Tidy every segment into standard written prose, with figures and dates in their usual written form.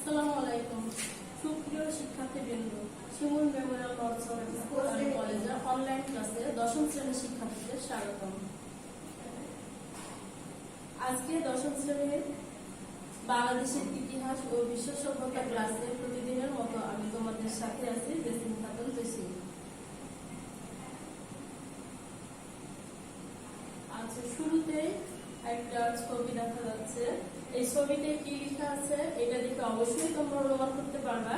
আসসালামু আলাইকুম সুপ্রিয় শিক্ষার্থীবৃন্দ, শিমুল মেমোরিয়াল নর্থসাউথ স্কুল অ্যান্ড কলেজের অনলাইন ক্লাসে দশম শ্রেণীর শিক্ষার্থীদের স্বাগতম। আজকে দশম শ্রেণীর বাংলাদেশের ইতিহাস ও বিশ্ব সভ্যতা ক্লাসে প্রতিদিনের মতো আমি তোমাদের সাথে আছি জেসিন খাতুন জেসি। আচ্ছা, শুরুতেই একটা ছবি দেখা যাচ্ছে। এই ছবিতে কি লেখা আছে এটা দেখে অবশ্যই তোমরা অনুমান করতে পারবা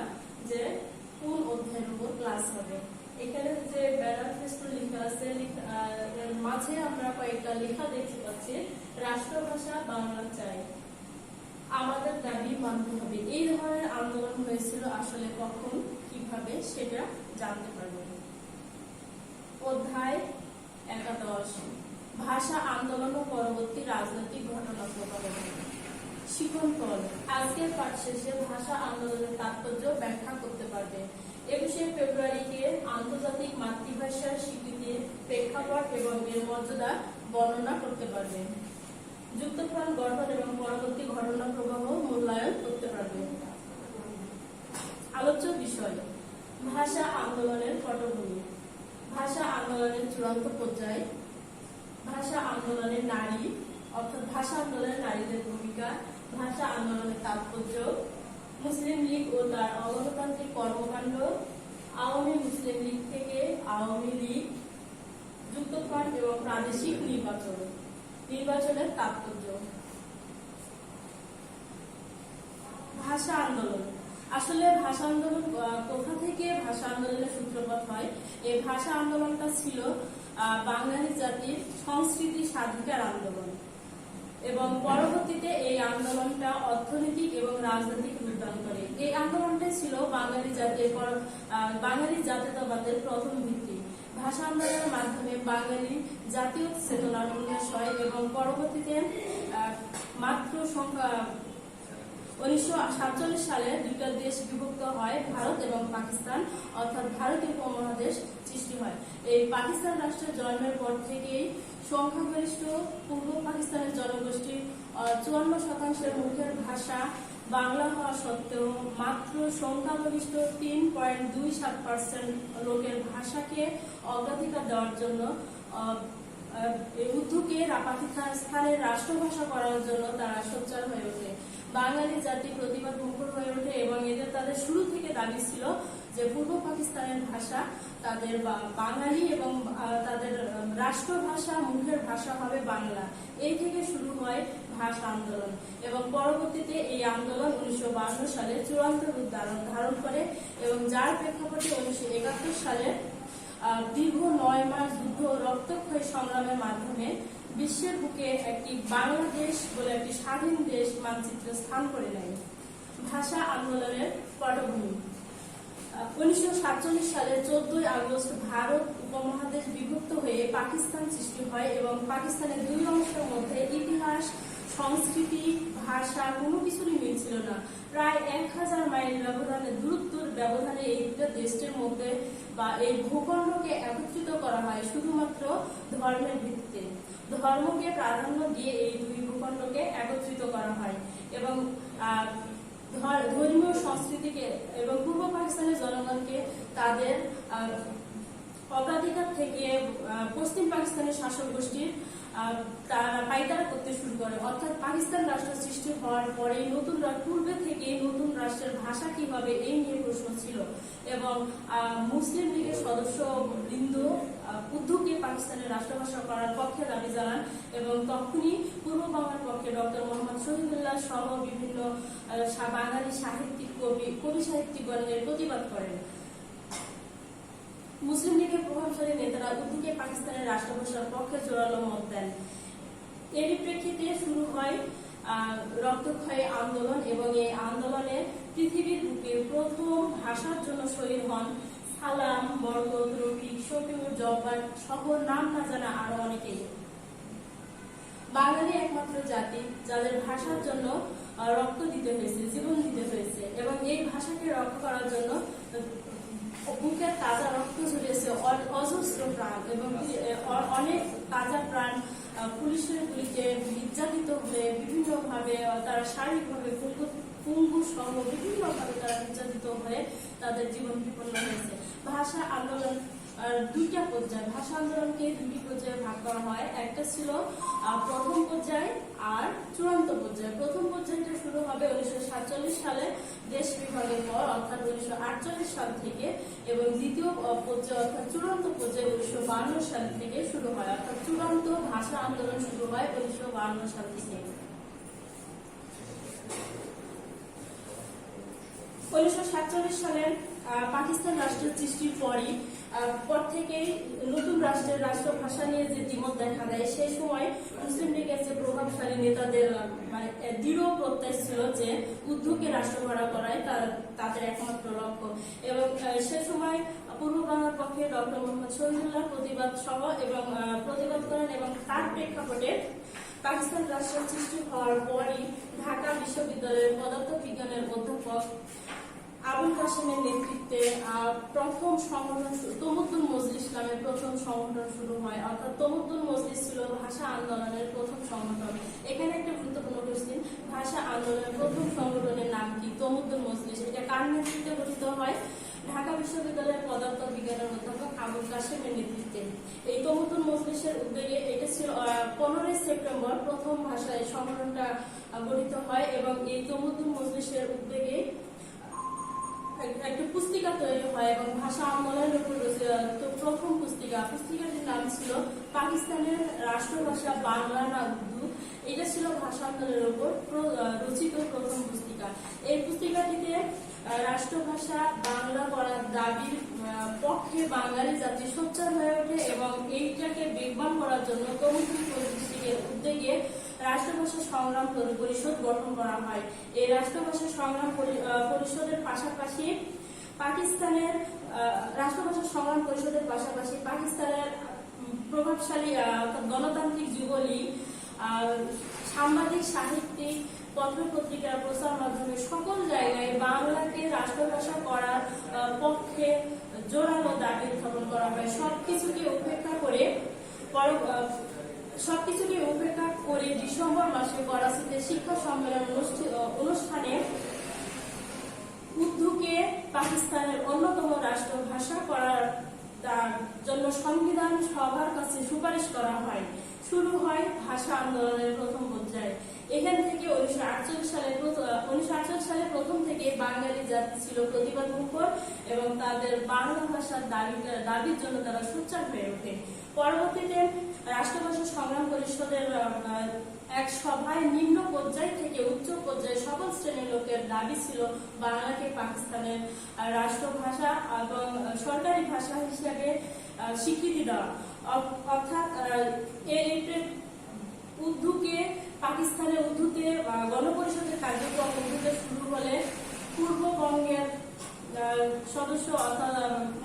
যে কোন অধ্যায়ের উপর ক্লাস হবে। এখানে যে ব্যানার ফেস্টুন লেখা আছে, মাঝে আমরা কয়েকটা লেখা দেখতে পাচ্ছি। রাষ্ট্রভাষা বাংলা চাই, আমাদের দাবি মানতে হবে। এই ধরনের আন্দোলন হয়েছিল আসলে কখন, কিভাবে, সেটা জানতে পারবেন। অধ্যায় 11 ভাষা আন্দোলন ও পরবর্তী রাজনৈতিক ঘটনা প্রবাহ। শিক্ষণফল আজকের পাঠ শেষে ভাষা আন্দোলনের তাৎপর্য ব্যাখ্যা করতে পারবে। 21শে ফেব্রুয়ারিকে আন্তর্জাতিক মাতৃভাষার স্বীকৃতির প্রেক্ষাপট এবং এর মর্যাদা বর্ণনা করতে পারবে। যুক্তফ্রন্ট গঠন এবং পরবর্তী ঘটনা প্রবাহ মূল্যায়ন করতে পারবে। আলোচ্য বিষয় ভাষা আন্দোলনের পটভূমি, ভাষা আন্দোলনের চূড়ান্ত পর্যায়, ভাষা আন্দোলনে নারী অর্থাৎ ভাষা আন্দোলনে নারীদের ভূমিকা, ভাষা আন্দোলনের তাৎপর্য, মুসলিম লীগ ও তার অগণতান্ত্রিক কর্মকাণ্ড, আওয়ামী মুসলিম লীগ থেকে আওয়ামী লীগ, যুক্তফ্রন্ট এবং প্রাদেশিক নির্বাচনের তাৎপর্য। ভাষা আন্দোলন আসলে ভাষা আন্দোলন কোথা থেকে ভাষা আন্দোলনের সূত্রপাত হয়? এই ভাষা আন্দোলনটা ছিল বাঙালি জাতির সংস্কৃতি স্বাধিকার আন্দোলন এবং পরবর্তীতে এই আন্দোলনটা অর্থনৈতিক এবং রাজনৈতিক রূপ দান করে। এই আন্দোলনটাই ছিল বাঙালি জাতীয়তাবাদের প্রথম ভিত্তি। ভাষা আন্দোলনের মাধ্যমে বাঙালি জাতীয় চেতনার উন্মেষ হয় এবং পরবর্তীতে মাত্র সংখ্যা 1947 সালে দুইটা দেশ বিভক্ত হয়, ভারত এবং পাকিস্তান, অর্থাৎ ভারতীয় উপমহাদেশ সৃষ্টি হয়। এই পাকিস্তান রাষ্ট্রের জন্মের পর থেকেই সংখ্যাগরিষ্ঠ পূর্ব পাকিস্তানের জনগোষ্ঠীর 54% মুখের ভাষা বাংলা হওয়া সত্ত্বেও মাত্র সংখ্যাগরিষ্ঠ 3.27% লোকের ভাষাকে অগ্রাধিকার দেওয়ার জন্য উর্দুকে পাকিস্তানের রাষ্ট্রভাষা করার জন্য তারা সোচ্চার হয়ে ওঠে। বাঙালি জাতি প্রতিবাদ মুখর হয়ে ওঠে এবং তাদের শুরু থেকে দাবি ছিল যে পূর্ব পাকিস্তানের ভাষা তাদের বাঙালি এবং তাদের রাষ্ট্রভাষা মুখের ভাষা হবে বাংলা। এই থেকে শুরু হয় ভাষা আন্দোলন এবং পরবর্তীতে এই আন্দোলন 1952 সালে চূড়ান্ত রূপ ধারণ করে এবং যার প্রেক্ষাপটে 1971 সালে দীর্ঘ 9 মাস যুদ্ধ রক্তক্ষয়ী সংগ্রামের মাধ্যমে বিশ্বের বুকে একটি বাংলাদেশ বলে একটি স্বাধীন দেশ মানচিত্রে স্থান করে নেয়। ভাষা আন্দোলনের পটভূমি 1947 সালে 14 আগস্ট ভারত উপমহাদেশ বিভক্ত হয়ে পাকিস্তান সৃষ্টি হয় এবং পাকিস্তানের দুই অংশের মধ্যে ইতিহাস, সংস্কৃতি, ভাষা কোনো কিছুরই মিল ছিল না। প্রায় 1000 মাইল দূরত্বের ব্যবধানে এই দুটো দেশের মধ্যে বা এই ভূখণ্ডকে একত্রিত করা হয় শুধুমাত্র ধর্মের ভিত্তিতে। ধর্মকে প্রাধান্য দিয়ে এই দুই ভূখণ্ডকে একত্রিত করা হয় এবং ধর্মীয় সংস্কৃতিকে এবং পূর্ব পাকিস্তানের জনগণকে তাদের অগ্রাধিকার থেকে পশ্চিম পাকিস্তানের শাসক গোষ্ঠীর তারা পাইকারা করতে শুরু করে। অর্থাৎ পাকিস্তান রাষ্ট্র সৃষ্টি হওয়ার পরে পূর্বে থেকে নতুন রাষ্ট্রের ভাষা কি হবে এই নিয়ে প্রশ্ন ছিল এবং মুসলিম লীগের সদস্য বৃন্দ উর্দুকে পাকিস্তানের রাষ্ট্রভাষা করার পক্ষে দাবি জানান এবং তখনই পূর্ব বাংলার পক্ষে ডক্টর মোহাম্মদ শহীদুল্লাহ সহ বিভিন্ন বাঙালি সাহিত্যিক কবি সাহিত্যিকগণের প্রতিবাদ করেন। মুসলিম লীগের প্রভাবশালী নেতারা উর্দুকে পাকিস্তানের রাষ্ট্রভাষার পক্ষে জোরালো মত দেন। এরই প্রেক্ষিতে শুরু হয় রক্তক্ষয়ী আন্দোলন এবং এই আন্দোলনে পৃথিবীর বুকে প্রথম ভাষার জন্য শহীদ হন সালাম, বরকত, রফিক, শফিউর, জব্বার সহ নাম না জানা আরো অনেকেই। বাঙালি একমাত্র জাতি যাদের ভাষার জন্য রক্ত দিতে হয়েছে, জীবন দিতে হয়েছে এবং এই ভাষাকে রক্ষা করার জন্য বুকের তাজা রক্ত ঝরেছে অজস্র প্রাণ এবং অনেক তাজা প্রাণ পুলিশের গুলিতে নির্যাতিত হয়ে বিভিন্নভাবে তারা শারীরিকভাবে পঙ্গু সহ বিভিন্নভাবে তারা নির্যাতিত হয়ে তাদের জীবন বিপন্ন হয়েছে। ভাষা আন্দোলন দুইটা পর্যায়ে, ভাষা আন্দোলনকে দুটি পর্যায়ে ভাগ করা হয়। একটা ছিল প্রথম পর্যায় আর চূড়ান্ত পর্যায়ে। প্রথম পর্যায়টা শুরু হবে 1947 সালে দেশ বিভাগের পর, অর্থাৎ 1948 সাল থেকে, এবং দ্বিতীয় পর্যায়ে অর্থাৎ চূড়ান্ত পর্যায়ে 1952 সাল থেকে শুরু হয়। অর্থাৎ চূড়ান্ত ভাষা আন্দোলন শুরু হয় 1952 সাল থেকে। 1947 সালে পাকিস্তান রাষ্ট্র সৃষ্টির পর থেকেই নতুন রাষ্ট্রের রাষ্ট্রভাষা নিয়ে যে দ্বিমত দেখা দেয়, সেই সময় মুসলিম লীগের যে প্রভাবশালী নেতাদের মানে দৃঢ় প্রত্যয় ছিল যে উর্দুকে রাষ্ট্রভাষা করাই তাদের একমাত্র লক্ষ্য। এবং সে সময় পূর্ব বাংলার পক্ষে ডক্টর মোহাম্মদ শহীদুল্লাহ প্রতিবাদ করেন এবং তার প্রেক্ষাপটে পাকিস্তান রাষ্ট্র সৃষ্টি হওয়ার পরই ঢাকা বিশ্ববিদ্যালয়ের পদার্থ বিজ্ঞানের অধ্যাপক আবুল কাসেমের নেতৃত্বে প্রথম সংগঠন তমুদ্দুল মজলিস নামে প্রথম সংগঠন শুরু হয়। অর্থাৎ তমুদ্দুল মজলিস ছিল ভাষা আন্দোলনের প্রথম সংগঠন। এখানে একটা গুরুত্বপূর্ণ কোশ্চেন, ভাষা আন্দোলনের প্রথম সংগঠনের নাম কি? তমুদ্দুল মজলিস। এটা কার নেতৃত্বে গঠিত হয়? ঢাকা বিশ্ববিদ্যালয়ের পদার্থ বিজ্ঞানের অধ্যাপক আবুল কাসেমের নেতৃত্বে। এই তমুদ্দুল মজলিসের উদ্যোগে এটা ছিল 15 সেপ্টেম্বর প্রথম ভাষায় সংগঠনটা গঠিত হয় এবং এই তমুদ্দুল মজলিসের উদ্যোগে একটা পুস্তিকা তৈরি হয় এবং ভাষা আন্দোলনের উপর প্রথম পুস্তিকাটির নাম ছিল পাকিস্তানের রাষ্ট্রভাষা বাংলা না উর্দু। এটা ছিল ভাষা আন্দোলনের উপর রচিত প্রথম পুস্তিকা। এই পুস্তিকাটিতে রাষ্ট্রভাষা বাংলা করার দাবির পক্ষে বাঙালি জাতি সোচ্চার হয়ে ওঠে এবং এইটাকে বেগবান করার জন্য তমুদ্দুল মজলিসের উদ্যোগে রাষ্ট্রভাষা সংগ্রাম পরিষদ গঠন করা হয়। এই রাষ্ট্রভাষা সংগ্রাম পরিষদের পাশাপাশি পাকিস্তানের প্রভাবশালী গণতান্ত্রিক যুবলীগ, সাংবাদিক, সাহিত্যিক, পত্র-পত্রিকার প্রচার মাধ্যমে সকল জায়গায় বাংলাকে রাষ্ট্রভাষা করার পক্ষে জোরালো দাবি উত্থাপন করা হয়। সবকিছুকে উপেক্ষা করে ডিসেম্বর মাসে করাচিতে শিক্ষা সম্মেলন অনুষ্ঠানে উর্দুকে পাকিস্তানের অন্যতম রাষ্ট্রভাষা করার জন্য সংবিধান সভার কাছে সুপারিশ করা হয়। শুরু হয় ভাষা আন্দোলনের প্রথম পর্যায়ে। এখান থেকে 1948 সালে প্রথম থেকে বাঙালি জাতি ছিল প্রতিবাদমুখর এবং তাদের বাংলা ভাষার দাবির জন্য তারা সোচ্চার হয়ে ওঠে। পরবর্তীতে রাষ্ট্রভাষা সংগ্রাম পরিষদের এক সভায় নিম্ন পর্যায় থেকে উচ্চ পর্যায়ে সকল শ্রেণীর লোকের দাবি ছিল বাংলাকে পাকিস্তানের রাষ্ট্রভাষা এবং সরকারি ভাষা হিসেবে স্বীকৃতি দেওয়া। অর্থাৎ উর্দুকে পাকিস্তানের উর্দুতে গণপরিষদের কার্যক্রম উর্দুতে শুরু হলে পূর্ববঙ্গের সদস্য অর্থাৎ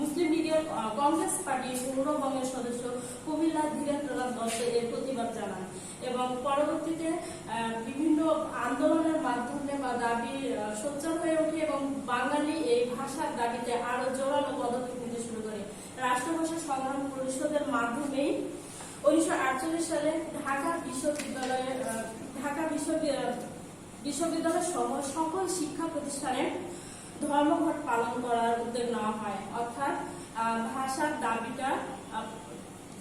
মুসলিম লীগের কংগ্রেস পার্টির পূর্ববঙ্গের সদস্য কুমিল্লা ধীরেন্দ্রনাথ দত্ত এর প্রতিবাদ জানান এবং পরবর্তীতে বিভিন্ন আন্দোলনের মাধ্যমে বা দাবি সোচ্চার হয়ে ওঠে এবং বাঙালি এই ভাষার দাবিতে আরো জোরালো পদক্ষেপ নিতে শুরু করে। রাষ্ট্রভাষা সংগ্রাম পরিষদের মাধ্যমেই 1948 সালে ঢাকা বিশ্ববিদ্যালয় সহ সকল শিক্ষা প্রতিষ্ঠানে ধর্মঘট পালন করার উদ্যোগ নেওয়া হয়। অর্থাৎ ভাষার দাবিটা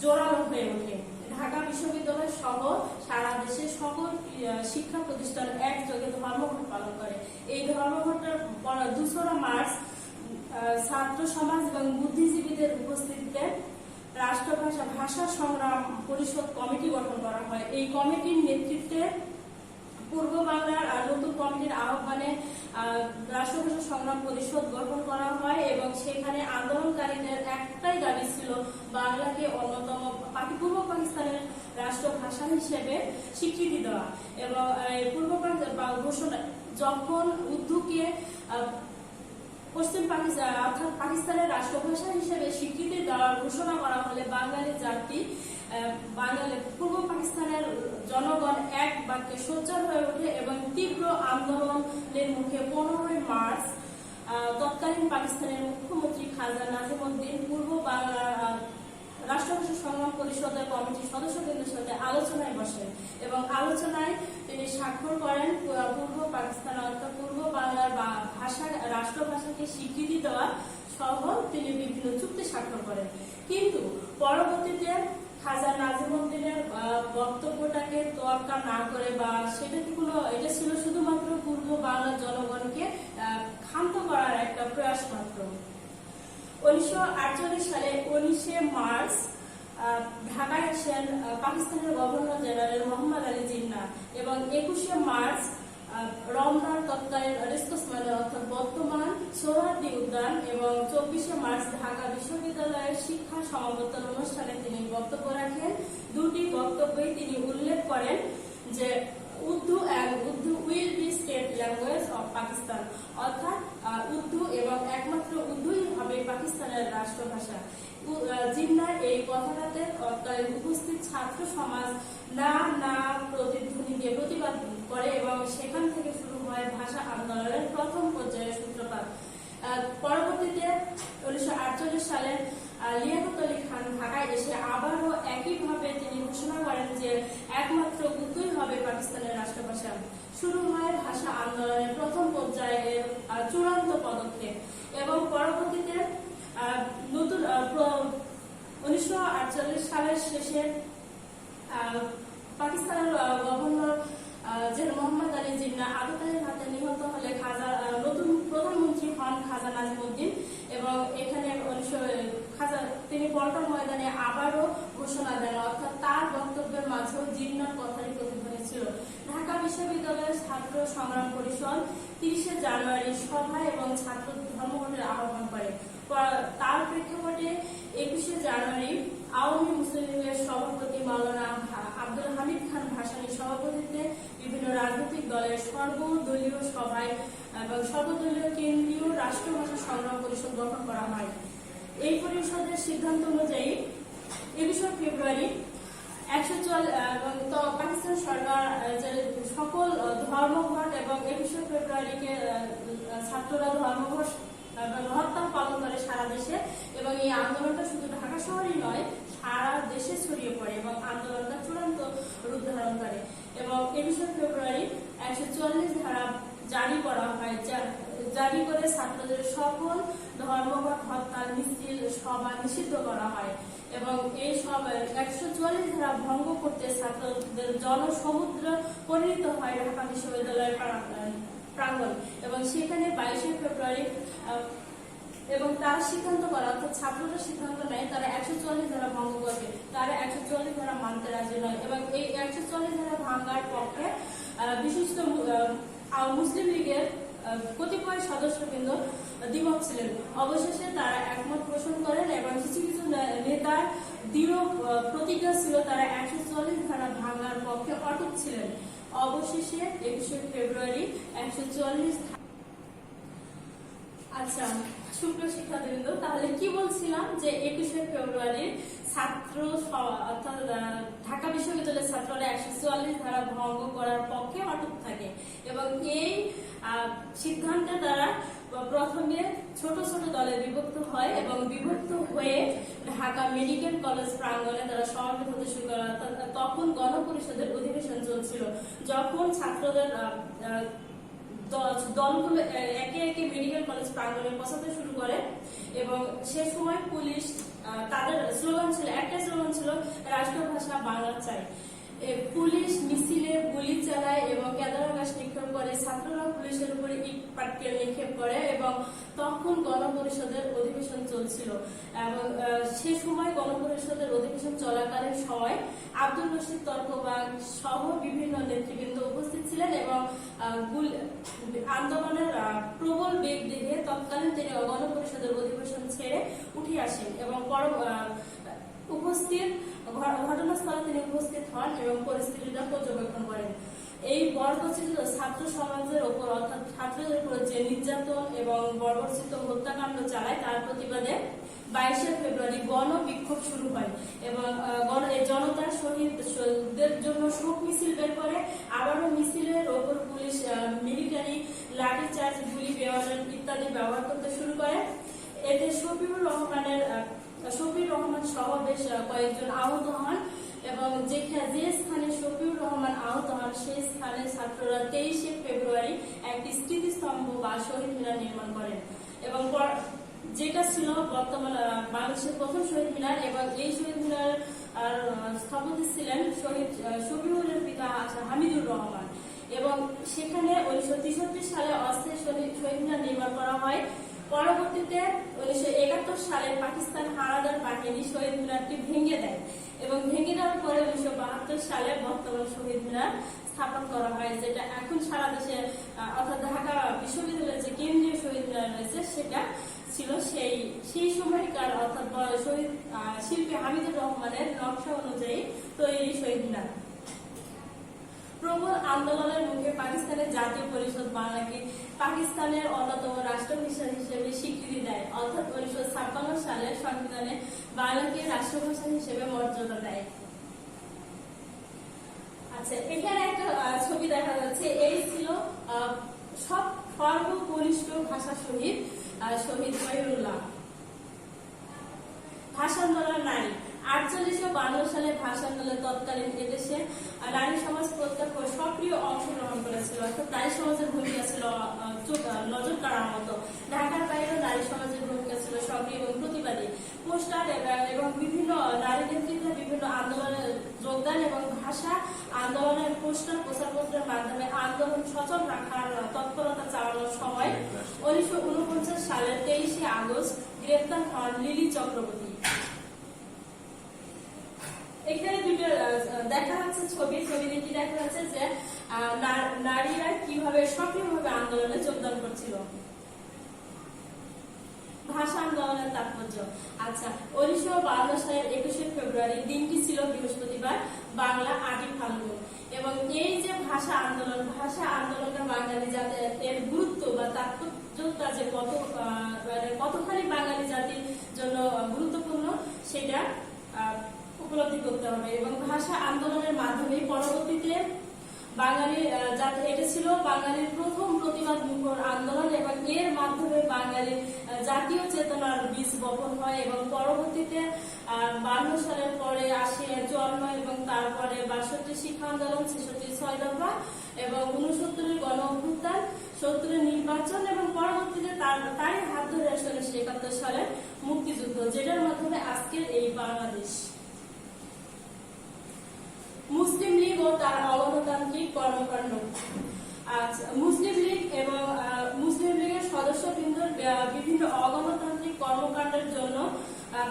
জোরালো হয়ে ওঠে। ঢাকা বিশ্ববিদ্যালয় সহ সারা দেশে সকল শিক্ষা প্রতিষ্ঠান একযোগে ধর্মঘট পালন করে। এই ধর্মঘটের 2রা মার্চ ছাত্র সমাজ এবং বুদ্ধিজীবীদের উপস্থিতিতে ভাষা সংগ্রাম পরিষদ কমিটি গঠন করা হয়। এই কমিটির নেতৃত্বে পূর্ব বাংলার নতুন কমিটির আহ্বানে রাষ্ট্রভাষা সংগ্রাম পরিষদ গঠন করা হয় এবং সেখানে আন্দোলনকারীদের একটাই দাবি ছিল বাংলাকে অন্যতম পূর্ব পাকিস্তানের রাষ্ট্রভাষা হিসেবে স্বীকৃতি দেওয়া এবং পূর্ব ঘোষণা যখন উর্দুকে পশ্চিম পাকিস্তান অর্থাৎ পাকিস্তানের রাষ্ট্রভাষা হিসেবে স্বীকৃতি দেওয়ার ঘোষণা করা হলে বাঙালি জাতি পূর্ব পাকিস্তানের জনগণ এক বাক্যে সোচ্চার হয়ে ওঠে এবং তীব্র আন্দোলনের মুখে 15 মার্চ তৎকালীন পাকিস্তানের মুখ্যমন্ত্রী খাজা নাজিমউদ্দিন পূর্ব বাংলার রাষ্ট্রভাষা সংগ্রাম পরিষদের কমিটির সদস্যদের সাথে আলোচনায় বসেন এবং আলোচনায় তিনি স্বাক্ষর করেন পূর্ব পাকিস্তান অর্থাৎ পূর্ব বাংলার ভাষা রাষ্ট্রভাষাকে স্বীকৃতি দেওয়া সহ তিনি বিভিন্ন চুক্তি স্বাক্ষর করেন। কিন্তু পরবর্তীতে খাজা নাজিমউদ্দিনের বক্তব্যটাকে তোয়াক্কা না করে বা এটা ছিল শুধুমাত্র পূর্ব বাংলার জনগণকে ক্ষান্ত করার একটা প্রয়াস মাত্র। 1948 সালে 19শে মার্চ ঢাকায় আসেন পাকিস্তানের গভর্নর জেনারেল মোহাম্মদ আলী জিন্নাহ এবং 21শে মার্চ রমনার তৎকালীন রেসকোর্স অর্থাৎ বর্তমান সোহরাওয়ার্দী উদ্যান এবং 24শে মার্চ ঢাকা বিশ্ববিদ্যালয়ের শিক্ষা সমাবর্তন অনুষ্ঠানে তিনি বক্তব্য রাখেন। দুটি বক্তব্যে তিনি উল্লেখ করেন যে Urdu will be state language of Pakistan, অর্থাৎ উর্দু এবং একমাত্র উর্দুই হবে পাকিস্তানের রাষ্ট্রভাষা। জিন্নাহ এই কথাটাতে উপস্থিত ছাত্র সমাজ না না প্রতিধ্বনি দিয়ে প্রতিবাদ করে এবং সেখান থেকে শুরু হয় ভাষা আন্দোলনের প্রথম পর্যায়ের সূত্রপাত। পরবর্তীতে 1948 সালে লিয়াকত আলী খান ঢাকায় এসে আবারও একইভাবে তিনি ঘোষণা করেন যে একমাত্র উর্দুই হবে পাকিস্তানের রাষ্ট্রভাষা। শুরু হয় ভাষা আন্দোলনের প্রথম পর্যায়ের চূড়ান্ত পদক্ষেপ এবং পরবর্তীতে নতুন 1948 সালের শেষে পাকিস্তানের গভর্নর মোহাম্মদ আলী জিন্নাহ আততায়ীর হাতে নিহত হলে নতুন প্রধানমন্ত্রী হন খাজা নাজিমউদ্দিন এবং এখানে তিনি পল্টন ময়দানে আবারও ঘোষণা দেন, অর্থাৎ তার বক্তব্যের মাঝেও জিন্নাহর কথারই প্রতিধ্বনি ছিল। ঢাকা বিশ্ববিদ্যালয়ের ছাত্র সংগ্রাম পরিষদ 30শে জানুয়ারি সভা এবং ছাত্র ধর্মঘটের আহ্বান করে। তার প্রেক্ষাপটে 21শে জানুয়ারি আওয়ামী মুসলিম লীগের সভাপতি মাওলানা আব্দুল হামিদ খান ভাসানীর সভাপতিত্বে বিভিন্ন রাজনৈতিক দলের সর্বদলীয় সভায় এবং সর্বদলীয় কেন্দ্রীয় রাষ্ট্রভাষা সংগ্রাম পরিষদ গঠন করা হয়। এই পরিষদের সিদ্ধান্ত অনুযায়ী 21শে ফেব্রুয়ারি পাকিস্তান সরকার সকল ধর্মঘট এবং 21শে ফেব্রুয়ারিকে ছাত্ররা ধর্মঘট হরতাল পালন করে সারা দেশে এবং এই আন্দোলনটা শুধু ঢাকা শহরই নয় সারা দেশে ছড়িয়ে পড়ে এবং আন্দোলনটা চূড়ান্ত রূপ ধারণ করে এবং 21শে ফেব্রুয়ারি 144 ধারা জারি করা হয়, জারি করে ছাত্রদের সকল ধর্মঘট হরতাল মিছিল সভা নিষিদ্ধ করা হয় এবং এই সব 144 ধারা ভঙ্গ করতে ছাত্রদের জনসমুদ্র পরিণত হয় ঢাকা বিশ্ববিদ্যালয়ের প্রাঙ্গণ এবং সেখানে 22শে ফেব্রুয়ারি এবং তার সিদ্ধান্ত করা, অর্থাৎ ছাত্ররা সিদ্ধান্ত নেয় তারা 144 ধারা ভঙ্গ করবে, তারা 144 ধারা মানতে রাজি নয় এবং এই 144 ধারা ভাঙার পক্ষে বিশিষ্ট মুসলিম লীগের কতিপয় সদস্যবৃন্দ দ্বিমত ছিলেন। অবশেষে তারা একমত পোষণ করেন এবং কিছু কিছু নেতার দৃঢ় প্রতিজ্ঞা ছিল তারা 144 ধারা ভাঙার পক্ষে অটুট ছিলেন। অবশেষে 21শে ফেব্রুয়ারি 144। আচ্ছা সুপ্রিয় শিক্ষার্থীবৃন্দ, তাহলে কি বলছিলাম যে 21শে ফেব্রুয়ারির ছাত্র অর্থাৎ ঢাকা বিশ্ববিদ্যালয়ের ছাত্ররা 144 ধারা ভঙ্গ করার পক্ষে অটুট থাকে এবং এই সিদ্ধান্তে তারা প্রথমে ছোট ছোট দলে বিভক্ত হয় এবং বিভক্ত হয়ে ঢাকা মেডিকেল কলেজ প্রাঙ্গণে তারা সমবেত হতে শুরু করে। তখন গণপরিষদের অধিবেশন চলছিল, যখন ছাত্রদের দলগুলো একে একে মেডিকেল কলেজ প্রাঙ্গণে পৌঁছাতে শুরু করে এবং সে সময় পুলিশ তাদের একটাই স্লোগান ছিল রাষ্ট্রভাষা বাংলা চাই। পুলিশ মিছিলে গুলি চালায় এবং কেদারা গ্যাস নিক্ষেপ করে, ছাত্ররা পুলিশের উপরে ইট পাটকেল নিক্ষেপ করে এবং তখন গণপরিষদের অধিবেশন চলছিল এবং সে সময় গণপরিষদের অধিবেশন চলাকালীন সময় আব্দুল রশিদ তর্কবাগ সহ বিভিন্ন নেতৃবৃন্দ উপস্থিত ছিলেন এবং আন্দোলনের প্রবল বেগ দেখে তৎকালীন তিনি গণপরিষদের অধিবেশন ছেড়ে উঠে আসেন এবং ঘটনাস্থলে তিনি উপস্থিত হন এবং পরিস্থিতিটা পর্যবেক্ষণ করেন। এই বর্বরচিত ছাত্র সমাজের ওপর অর্থাৎ ছাত্রদের উপর যে নির্যাতন এবং বর্বরচিত হত্যাকাণ্ড চালায় তার প্রতিবাদে 22শে ফেব্রুয়ারি গণবিক্ষোভ শুরু হয় এবং জনতার শহীদদের জন্য শোক মিছিল বের করে। আবারও মিছিলের ওপর পুলিশ মিলিটারি লাঠিচার্জ, গুলি, বেওয়ার ইত্যাদি ব্যবহার করতে শুরু করে। এতে শফিউর রহমান সহ বেশ কয়েকজন আহত হন এবং যে স্থানে শফিউর রহমান আহত হন সেই স্থানে ছাত্ররা 23শে ফেব্রুয়ারি একটি স্মৃতিস্তম্ভ বা শহীদ মিনার নির্মাণ করেন এবং যেটা ছিল বর্তমান বাংলাদেশের প্রথম শহীদ মিনার এবং এই শহীদ মিনার স্থপতি ছিলেন শহীদ শফিউলের পিতা হামিদুর রহমান এবং সেখানে 1963 সালে অস্থায়ী শহীদ মিনার নির্মাণ করা হয়। পরবর্তীতে 1971 সালে পাকিস্তান হানাদার বাহিনী শহীদ মিনারটি ভেঙে দেয় এবং ভেঙে দেওয়ার পরে 1972 সালে বর্তমান শহীদ মিনার স্থাপন করা হয়, যেটা এখন সারা দেশে অর্থাৎ ঢাকা বিশ্ববিদ্যালয়ের যে কেন্দ্রীয় শহীদ মিনার রয়েছে সেটা ছিল সেই সময়কার অর্থাৎ শহীদ শিল্পী হামিদুর রহমানের নকশা অনুযায়ী তৈরি শহীদ মিনার। প্রবল আন্দোলনের মুখে পাকিস্তানের জাতীয় পরিষদ বাংলাকে পাকিস্তানের অন্যতম রাষ্ট্রভাষা হিসেবে স্বীকৃতি দেয়, অর্থাৎ 1956 সালের সংবিধানে বাংলাকে রাষ্ট্রভাষা হিসেবে মর্যাদা দেয়। আচ্ছা, এখানে একটা ছবি দেখা যাচ্ছে, এই ছিল সর্বকনিষ্ঠ ভাষা শহীদ খয়রুল্লাহ। ভাষা আন্দোলন নারী 1948 সালে ভাষা আন্দোলনের তৎকালীন এদেশে নারী সমাজ প্রত্যক্ষ সক্রিয় অংশগ্রহণ করেছিল, অর্থাৎ নারী সমাজের ভূমিকা ছিল নজর কাড়ার মতো। ঢাকার বাইরেও নারী সমাজের ভূমিকা ছিল সক্রিয় এবং প্রতিবাদী। পোস্টার এবং বিভিন্ন নারী নেতৃত্বে বিভিন্ন আন্দোলনে যোগদান এবং ভাষা আন্দোলনের পোস্টার প্রচারপত্রের মাধ্যমে আন্দোলন সচল রাখার তৎপরতা চালানোর সময় 1949 সালের 23শে আগস্ট গ্রেপ্তার হন লিলি চক্রবর্তী। এখানে দুটো দেখা যাচ্ছে ছবিতে কি দেখা যাচ্ছে যে নারীরা কিভাবে সক্রিয়ভাবে আন্দোলনে যোগদান করছিল। ভাষা আন্দোলনের তাৎপর্য। আচ্ছা, 1952 সালের 21শে ফেব্রুয়ারি দিনটি ছিল বৃহস্পতিবার, বাংলা 8ই ফাল্গুন এবং এই যে ভাষা আন্দোলনটা বাঙালি জাতির এর গুরুত্ব বা তাৎপর্যতা যে কতখানি বাঙালি জাতির জন্য গুরুত্বপূর্ণ সেটা উপলব্ধি করতে হবে এবং ভাষা আন্দোলনের মাধ্যমে পরবর্তীতে বাঙালি জাতি এটা ছিল বাঙালির প্রথম প্রতিবাদ মুখর আন্দোলন এবং এর মাধ্যমে বাঙালির জাতীয় চেতনার বীজ বপন হয় এবং পরবর্তীতে 52 সালের পরে আসে 54 এবং তারপরে 62 শিক্ষা আন্দোলন, 66 6 দফা এবং 69 গণ অভ্যুত্থান, 70 নির্বাচন এবং পরবর্তীতে তারই হাত ধরে আসলে 71 সালের মুক্তিযুদ্ধ, যেটার মাধ্যমে আজকের এই বাংলাদেশ। মুসলিম লীগ ও তার অগণতান্ত্রিক কর্মকাণ্ড। আচ্ছা, মুসলিম লীগ এবং মুসলিম লীগের সদস্যবৃন্দর বিভিন্ন অগণতান্ত্রিক কর্মকাণ্ডের জন্য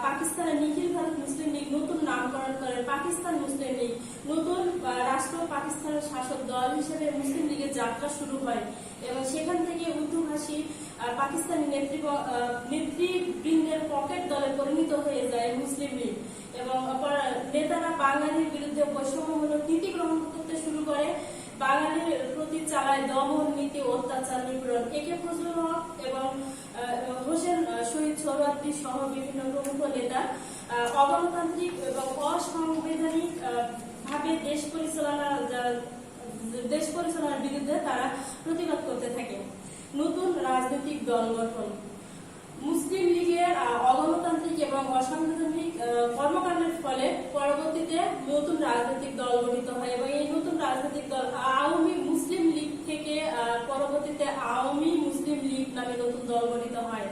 পাকিস্তানের নিখিল ভারত মুসলিম লীগ নতুন নামকরণ করে পাকিস্তান মুসলিম লীগ। নতুন রাষ্ট্র পাকিস্তানের শাসক দল হিসেবে মুসলিম লীগের যাত্রা শুরু হয় এবং সেখান থেকে উর্দুভাষী পাকিস্তানি নেতৃবৃন্দের পকেট দলে পরিণত হয়ে যায় মুসলিম লীগ এবং নেতারা বাঙালির বিরুদ্ধে বৈষম্যমূলক নীতি গ্রহণ করতে শুরু করে, বাঙালির প্রতি চালায় দমন নীতি, অত্যাচার, নিপীড়ন। একে ফজলুল হক এবং হোসেন শহীদ সোহরাওয়ার্দী সহ বিভিন্ন প্রমুখ নেতা অগণতান্ত্রিক এবং অসাংবিধানিক ভাবে দেশ পরিচালনার বিরুদ্ধে তারা প্রতিবাদ করতে থাকে। নতুন রাজনৈতিক দল গঠন। মুসলিম লীগের অগণতান্ত্রিক এবং অসাংবিধানিক কর্মকাণ্ডের ফলে পরবর্তীতে নতুন রাজনৈতিক দল গঠিত হয় এবং এই নতুন রাজনৈতিক দল আওয়ামী মুসলিম লীগ থেকে পরবর্তীতে আওয়ামী মুসলিম লীগ নামে নতুন দল গঠিত হয়।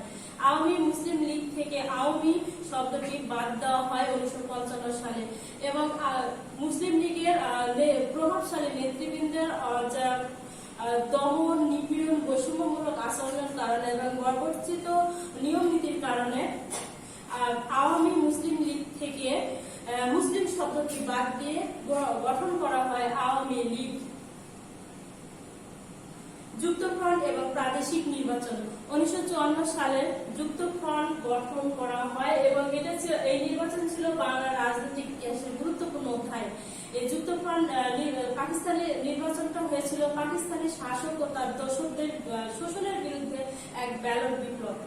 আওয়ামী মুসলিম লীগ থেকে আওয়ামী শব্দটি বাদ দেওয়া হয় 1955 সালে এবং মুসলিম লীগের প্রভাবশালী নেতৃবৃন্দের দমন, নিপীড়ন, বৈষম্যমূলক আচরণের কারণে এবং বর্বরচিত নিয়ম নীতির কারণে আওয়ামী মুসলিম লীগ থেকে মুসলিম শব্দটি বাদ দিয়ে গঠন করা হয় আওয়ামী লীগ। যুক্তফ্রন্ট এবং প্রাদেশিক নির্বাচন। 1954 সালে যুক্তফ্রন্ট গঠন করা হয় এবং এই নির্বাচন ছিল বাংলার রাজনৈতিক ইতিহাসের গুরুত্বপূর্ণ অধ্যায়। এই যুক্তফ্রন্ট পাকিস্তানের নির্বাচনটা হয়েছিল পাকিস্তানি শাসক ও তার দোসরদের শোষণের বিরুদ্ধে এক ব্যালট বিপ্লব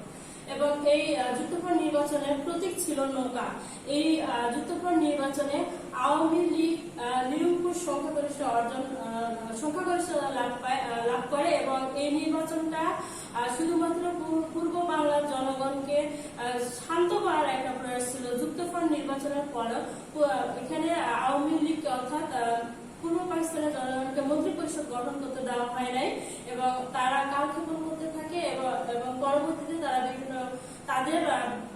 এবং এই যুক্তফ্রন্ট নির্বাচনের প্রতীক ছিল নৌকা। এই যুক্তফ্রন্ট নির্বাচনে আওয়ামী লীগ নিরঙ্কুশ সংখ্যাগরিষ্ঠতা লাভ করে এবং এই নির্বাচনটা শুধুমাত্র পূর্ব বাংলার জনগণকে শান্ত করার একটা প্রয়াস ছিল। যুক্তফ্রন্ট নির্বাচনের পর এখানে আওয়ামী লীগ অর্থাৎ পূর্ব পাকিস্তানের জনগণকে মন্ত্রী পরিষদ গঠন করতে দেওয়া হয় নাই এবং তারা কালক্ষেপণ করতে থাকে এবং পরবর্তীতে তারা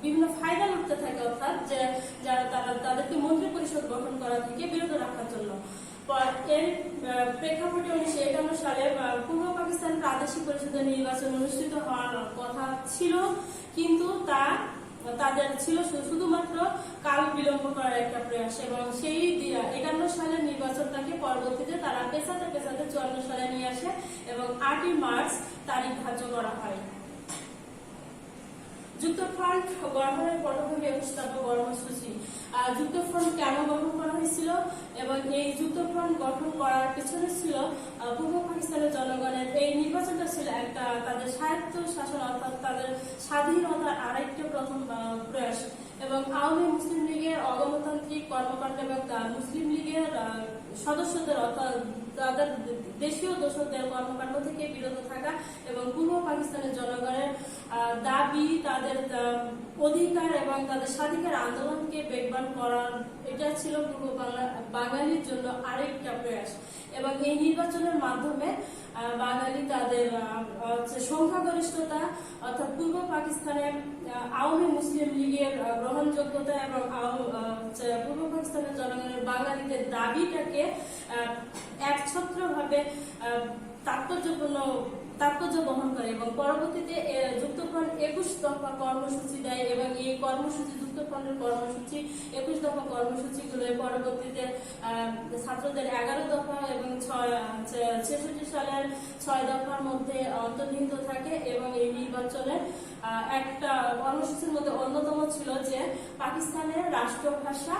বিভিন্ন ফায়দা লুটতে থাকে, অর্থাৎ যে যারা তাদেরকে মন্ত্রী পরিষদ গঠন করা থেকে বিরত রাখার জন্য। এর প্রেক্ষাপটে 1951 সালে পূর্ব পাকিস্তান প্রাদেশিক পরিষদের নির্বাচন অনুষ্ঠিত হওয়ার কথা ছিল, কিন্তু তাদের ছিল শুধুমাত্র কাল বিলম্ব করার একটা প্রয়াস এবং সেই 51 সালের নির্বাচনটাকে পরবর্তীতে তারা পেছাতে 54 সালে নিয়ে আসে এবং 8ই মার্চ তারিখ ধার্য করা হয়। যুক্তফ্রন্ট গঠনের পটভূমি ব্যবস্থাপক কর্মসূচি। যুক্তফ্রন্ট কেন গঠন করা হয়েছিল এবং এই যুক্তফ্রন্ট গঠন করার পিছনে ছিল পূর্ব পাকিস্তানের জনগণের এই নির্বাচনটা ছিল একটা তাদের স্বায়ত্ত শাসন অর্থাৎ তাদের স্বাধীনতার আরেকটা প্রথম প্রয়াস এবং আওয়ামী মুসলিম লীগের অগণতান্ত্রিক কর্মকাণ্ড এবং মুসলিম লীগের সদস্যদের অর্থাৎ তাদের দেশীয় দোষদের কর্মকাণ্ড থেকে বিরত থাকা এবং পূর্ব পাকিস্তানের জনগণের দাবি, তাদের অধিকার এবং তাদের স্বাধিকার আন্দোলনকে বেগবান করার এটা ছিল পূর্ব বাঙালির জন্য আরেকটা প্রয়াস এবং এই নির্বাচনের মাধ্যমে বাঙালি তাদের সংখ্যাগরিষ্ঠতা অর্থাৎ পূর্ব পাকিস্তানের আওয়ামী মুসলিম লীগের গ্রহণযোগ্যতা এবং পূর্ব পাকিস্তানের জনগণের বাঙালিদের দাবিটাকে একছত্রভাবে তাৎপর্য বহন করে এবং পরবর্তীতে যুক্তফ্রন্ট 21 দফা কর্মসূচি দেয় এবং এই কর্মসূচি যুক্তফ্রন্টের কর্মসূচি 21 দফা কর্মসূচিগুলো পরবর্তীতে ছাত্রদের 11 দফা এবং 66 সালের 6 দফার মধ্যে অন্তর্নিহিত থাকে এবং এই নির্বাচনের একটা কর্মসূচির মধ্যে অন্যতম ছিল যে পাকিস্তানের রাষ্ট্রভাষা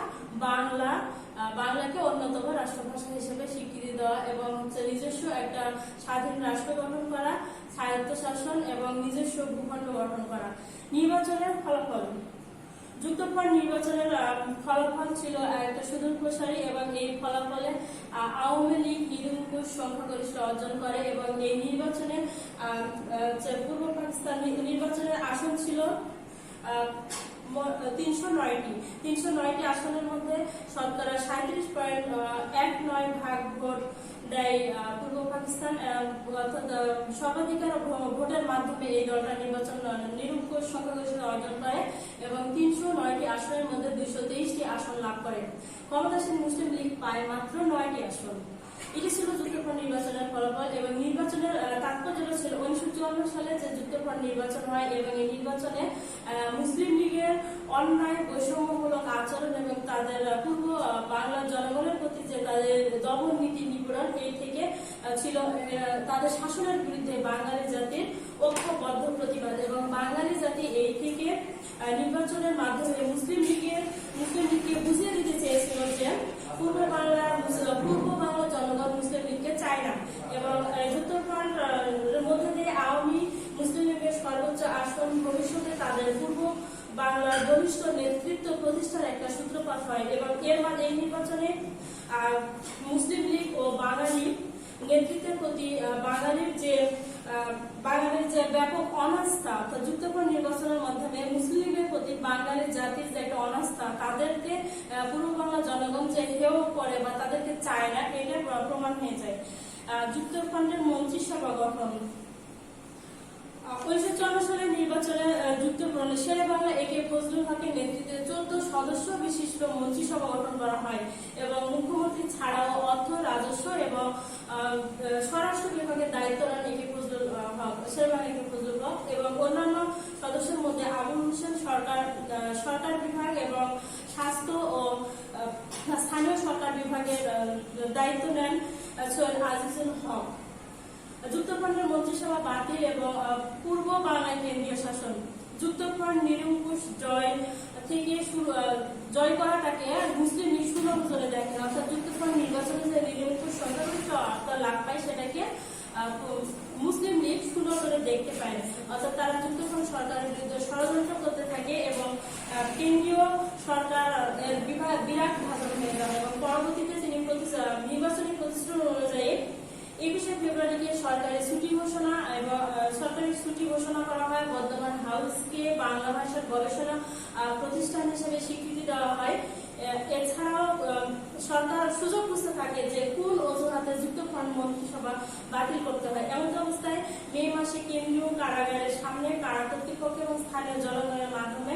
বাংলাকে অন্যতম রাষ্ট্রভাষা হিসেবে স্বীকৃতি দেওয়া এবং নিজস্ব একটা স্বাধীন রাষ্ট্র গঠন করা, স্বায়ত্তশাসন এবং নিজস্ব ভূখণ্ড গঠন করা। নির্বাচনের ফলাফল। যুক্তফ্রন্ট নির্বাচনের ফলাফল ছিল একটা সুদূর প্রসারী এবং এই ফলাফলে আওয়ামী লীগ নিরঙ্কুশ সংখ্যাগরিষ্ঠ অর্জন করে এবং এই নির্বাচনে পূর্ব পাকিস্তান নির্বাচনের আসন ছিল 309টি আসনের মধ্যে শতকরা 37.19% ভোট দেয় পূর্ব পাকিস্তান, অর্থাৎ সর্বাধিকার ভোটের মাধ্যমে এই দলটা নির্বাচন নিরঙ্কুশ সংখ্যাগরিষ্ঠতা অর্জন করে এবং 309টি আসনের মধ্যে 223টি আসন লাভ করে। ক্ষমতাসীন মুসলিম লীগ পায় মাত্র 9টি আসন। এটি ছিল যুক্তফ্রন্ট নির্বাচনের ফলাফল এবং নির্বাচনের তাৎপর্য ছিল 1954 সালে যে যুক্তফ্রন্ট নির্বাচন হয় এবং এই নির্বাচনে মুসলিম লীগের অন্যায় বৈষম্যমূলক আচরণ এবং তাদের পূর্ব বাংলার জনগণের প্রতি যে তাদের দমন নীতি নিপীড়ন এই থেকে ছিল তাদের শাসনের বিরুদ্ধে বাঙালি জাতির ঐক্যবদ্ধ প্রতিবাদ এবং বাঙালি জাতি এই থেকে নির্বাচনের মাধ্যমে মুসলিম লীগকে বুঝিয়ে দিতে চেয়েছিল যে পূর্ব বাংলার জনগণ মুসলিম লীগকে চায় না এবং যুক্তফ্রন্টের মধ্যে দিয়ে আওয়ামী মুসলিম লীগের সর্বোচ্চ আসন ভবিষ্যতে তাদের পূর্ব বাংলার বলিষ্ঠ নেতৃত্ব প্রতিষ্ঠার একটা সূত্রপাত হয় এবং এর মাঝে এই নির্বাচনে মুসলিম লীগ ও বাঙালি নেতৃত্বের প্রতি বাঙালির যে ব্যাপক অনাস্থা অর্থাৎ যুক্তফ্রন্ট নির্বাচনের মাধ্যমে মুসলিম লীগের প্রতি বাঙালি জাতির যে একটা অনাস্থা, তাদেরকে পূর্ব বাংলার জনগণ যে হেয় করে বা তাদেরকে চায় না, এটা প্রমাণ হয়ে যায়। যুক্তফ্রন্টের মন্ত্রিসভা গঠন। 1954 সালের নির্বাচনে যুক্তফ্রন্টে শেরে বাংলা একে ফজলুল হকের নেতৃত্বে 14 সদস্য বিশিষ্ট মন্ত্রিসভা গঠন করা হয় এবং মুখ্যমন্ত্রী ছাড়াও অর্থ, রাজস্ব এবং স্বরাষ্ট্র বিভাগের দায়িত্ব নেন একে ফজলুল হক, শেরে বাংলা একে ফজলুল হক এবং অন্যান্য সদস্যের মধ্যে আবুল হোসেন সরকার বিভাগ এবং স্বাস্থ্য ও স্থানীয় সরকার বিভাগের দায়িত্ব নেন সৈয়দ আজিজুল হক। যুক্তফ্রন্টের মন্ত্রিসভা বাতিল এবং পূর্ব বাংলায় কেন্দ্রীয় শাসন। যুক্তফ্রন্ট নিরঙ্কুশ জয় করাটাকে মুসলিম লীগ সুনজরে দেখেন, অর্থাৎ যুক্তফ্রন্ট নির্বাচনে যে নিরঙ্কুশ সংখ্যাগরিষ্ঠ লাভ পায় সেটাকে মুসলিম লীগ সুনজরে দেখতে পায়, অর্থাৎ তারা যুক্তফ্রন্ট সরকারের বিরুদ্ধে ষড়যন্ত্র করতে থাকে এবং কেন্দ্রীয় সরকার বিরাট ভাষণ হয়ে যান এবং পরবর্তীতে তিনি নির্বাচনী প্রতিশ্রুতি অনুযায়ী 21শে ফেব্রুয়ারিকে সরকারি ছুটি ঘোষণা করা হয়। বর্ধমান হাউসকে বাংলা ভাষার গবেষণা প্রতিষ্ঠান হিসেবে স্বীকৃতি দেওয়া হয়। এছাড়াও সরকার সুযোগ বুঝতে থাকে যে কোন অজুহাতে যুক্তফ্রন্ট মন্ত্রিসভা বাতিল করতে হয়। এমন অবস্থায় মে মাসে কেন্দ্রীয় কারাগারের সামনে কারা কর্তৃপক্ষ এবং স্থানীয় জনগণের মাধ্যমে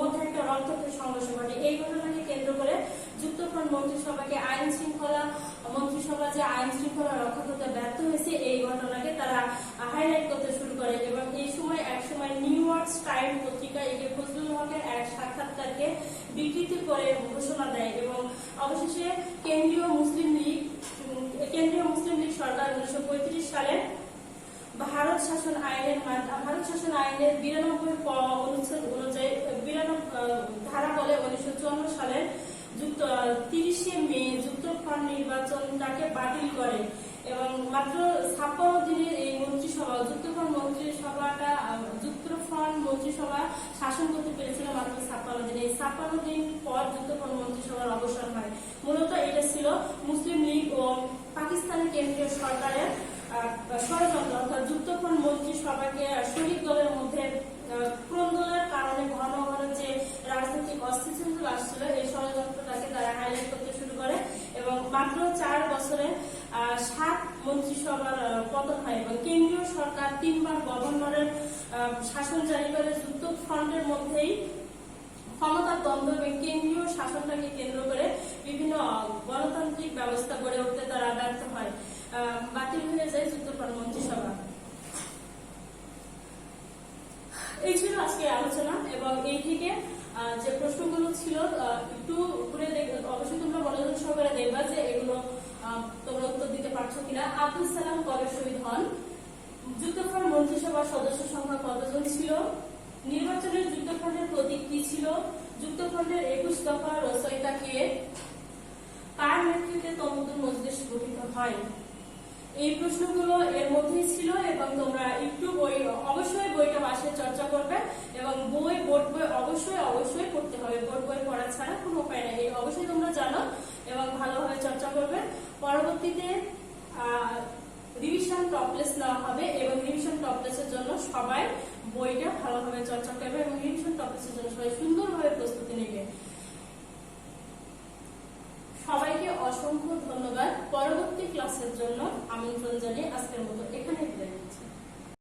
মধ্যে একটা রক্তাক্ত সংঘর্ষ ঘটে। এই ঘটনাকে কেন্দ্র করে যুক্তফ্রন্ট মন্ত্রিসভাকে মন্ত্রিসভা যে আইন শৃঙ্খলা রক্ষা করতে ব্যর্থ হয়েছে, এই ঘটনাকে তারা হাইলাইট করতে শুরু করে এবং এই সময় একসময় নিউ ইয়র্ক টাইম পত্রিকা একে ফজলুল হকের এক সাক্ষাৎকারকে বিকৃতি করে ঘোষণা দেয় এবং অবশেষে কেন্দ্রীয় মুসলিম লীগ সরকার 1935 সালে ভারত শাসন আইনের 92 অনুচ্ছেদ অনুযায়ী ধারা বলে 1954 সালের 30শে মে যুক্তফ্রন্ট নির্বাচনটাকে বাতিল করে এবং মাত্র 56 দিনের এই যুক্তফ্রন্ট মন্ত্রিসভা শাসন করতে পেরেছিল মাত্র 56 দিন। এই 56 দিন পর যুক্তফ্রন্ট মন্ত্রিসভার অবসান হয়। মূলত এটা ছিল মুসলিম লীগ ও পাকিস্তানের কেন্দ্রীয় সরকারের ষড়যন্ত্র, অর্থাৎ যুক্তফ্রন্ট মন্ত্রিসভাকে শরিক দলের মধ্যে ক্রন্দনের কারণে ঘন ঘন যে রাজনৈতিক অস্থিতিশীলতা আসছিল, এই ষড়যন্ত্রটাকে তারা হাইলাইট করতে শুরু করে এবং মাত্র 4 বছরে 7 মন্ত্রিসভার পতন হয় এবং কেন্দ্রীয় সরকার 3 বার গভর্নরের শাসন জারি করে। যুক্তফ্রন্টের মধ্যেই ক্ষমতার দ্বন্দ্ব এবং কেন্দ্রীয় শাসনটাকে কেন্দ্র করে বিভিন্ন গণতান্ত্রিক ব্যবস্থা গড়ে উঠতে তারা ব্যর্থ হয়। বাতিল হয়ে যায় যুক্তফ্রন্ট মন্ত্রিসভা। এই ছিল আজকের আলোচনা এবং এই থেকে যে প্রশ্নগুলো ছিল একটু ঘুরে অবশ্যই তোমরা মনোযোগ সহকারে দেখবা যে এগুলো তোমরা উত্তর দিতে পারছো কিনা। আব্দুল সালাম কবে শহীদ হন? যুক্তফ্রন্ট মন্ত্রিসভার সদস্য সংখ্যা কতজন ছিল? নির্বাচনের যুক্তফ্রন্টের প্রতীক কি ছিল? যুক্তফ্রন্টের 21 দফা রচয়িতা কে? কার নেতৃত্বে তমুদ্দুন মজলিস গঠিত হয়? এই প্রশ্নগুলো এর মধ্যেই ছিল এবং তোমরা একটু অবশ্যই বইটা বাসায় চর্চা করবে এবং বোর্ড বই অবশ্যই পড়তে হবে। বোর্ড বই পড়া ছাড়া কোনো উপায় নেই, এই অবশ্যই তোমরা জানো এবং ভালোভাবে চর্চা করবে। পরবর্তীতে রিভিশন টপলেস নেওয়া হবে এবং রিভিশন টপলেসের জন্য সবাই বইটা ভালোভাবে চর্চা করবে এবং রিভিশন টপলেসের জন্য সবাই সুন্দরভাবে প্রস্তুতি নেবে। সবাইকে অসংখ্য ধন্যবাদ। পরবর্তী ক্লাসের জন্য আমন্ত্রণ জানিয়ে আজকের মতো এখানে বিদায়।